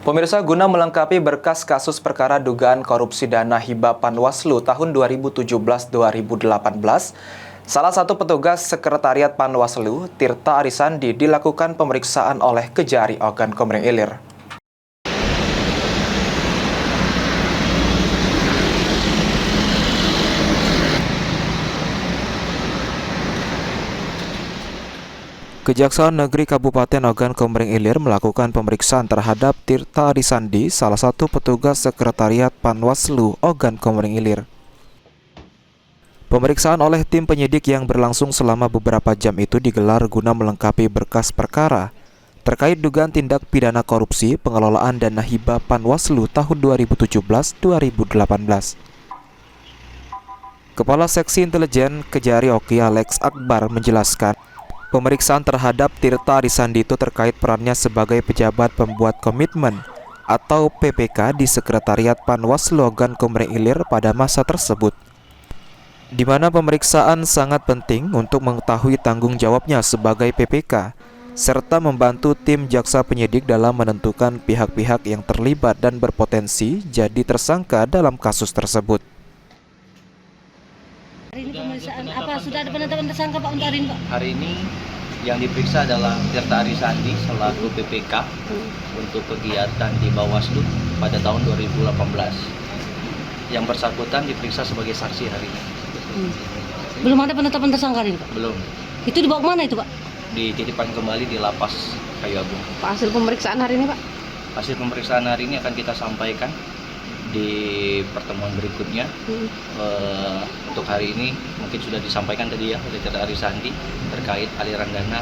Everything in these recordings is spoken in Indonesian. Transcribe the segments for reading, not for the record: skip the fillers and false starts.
Pemirsa, guna melengkapi berkas kasus perkara dugaan korupsi dana hibah Panwaslu tahun 2017-2018, salah satu petugas Sekretariat Panwaslu, Tirta Arisandi, dilakukan pemeriksaan oleh Kejari Ogan Komering Ilir. Kejaksaan Negeri Kabupaten Ogan Komering Ilir melakukan pemeriksaan terhadap Tirta Arisandi, salah satu petugas Sekretariat Panwaslu Ogan Komering Ilir. Pemeriksaan oleh tim penyidik yang berlangsung selama beberapa jam itu digelar guna melengkapi berkas perkara terkait dugaan tindak pidana korupsi pengelolaan dana hibah Panwaslu tahun 2017-2018. Kepala Seksi Intelijen Kejari Oki Alex Akbar menjelaskan, pemeriksaan terhadap Tirta Arisandi itu terkait perannya sebagai pejabat pembuat komitmen atau PPK di Sekretariat Panwaslu Ogan Komering Ilir pada masa tersebut, di mana pemeriksaan sangat penting untuk mengetahui tanggung jawabnya sebagai PPK, serta membantu tim jaksa penyidik dalam menentukan pihak-pihak yang terlibat dan berpotensi jadi tersangka dalam kasus tersebut. Hari ini pemeriksaan apa sudah ada penetapan tersangka Pak untuk hari ini Pak? Hari ini yang diperiksa adalah Tirta Arisandi selaku PPK untuk kegiatan di Bawaslu pada tahun 2018. Yang bersangkutan diperiksa sebagai saksi hari ini. Belum ada penetapan tersangka hari ini Pak? Belum. Itu dibawa kemana itu Pak? Dititipkan kembali di Lapas Kayu Agung. Pak, hasil pemeriksaan hari ini Pak? Hasil pemeriksaan hari ini akan kita sampaikan di pertemuan berikutnya. Untuk hari ini mungkin sudah disampaikan tadi ya oleh Tirta Arisandi terkait aliran dana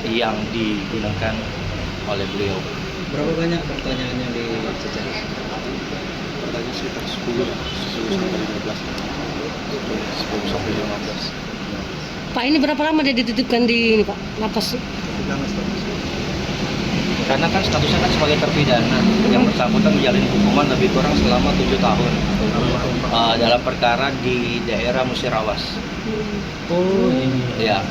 yang digunakan oleh beliau. Berapa banyak pertanyaan yang dicecah? Pertanyaan sekitar 10 sampai 15. 10 sampai 15. Pak, ini berapa lama dia dititipkan di ini Pak? Lapas? Karena kan statusnya kan sebagai terpidana, yang bersangkutan menjalani hukuman lebih kurang selama 7 tahun dalam perkara di daerah Musirawas. Oh ini Ya,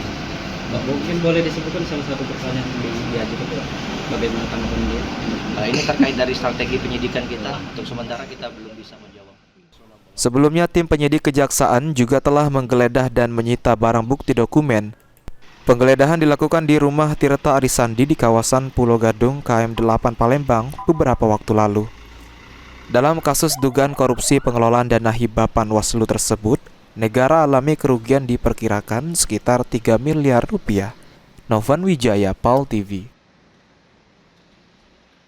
mungkin boleh disebutkan salah satu pertanyaan yang diajukan Pak? Bagaimana tanggapan dia? ini terkait dari strategi penyidikan kita. Untuk sementara kita belum bisa menjawab. Sebelumnya, tim penyidik kejaksaan juga telah menggeledah dan menyita barang bukti dokumen. Penggeledahan dilakukan di rumah Tirta Arisandi di kawasan Pulau Gadung, KM 8 Palembang beberapa waktu lalu. Dalam kasus dugaan korupsi pengelolaan dana hibah Panwaslu tersebut, negara alami kerugian diperkirakan sekitar 3 miliar rupiah. Novan Wijaya, PAL TV.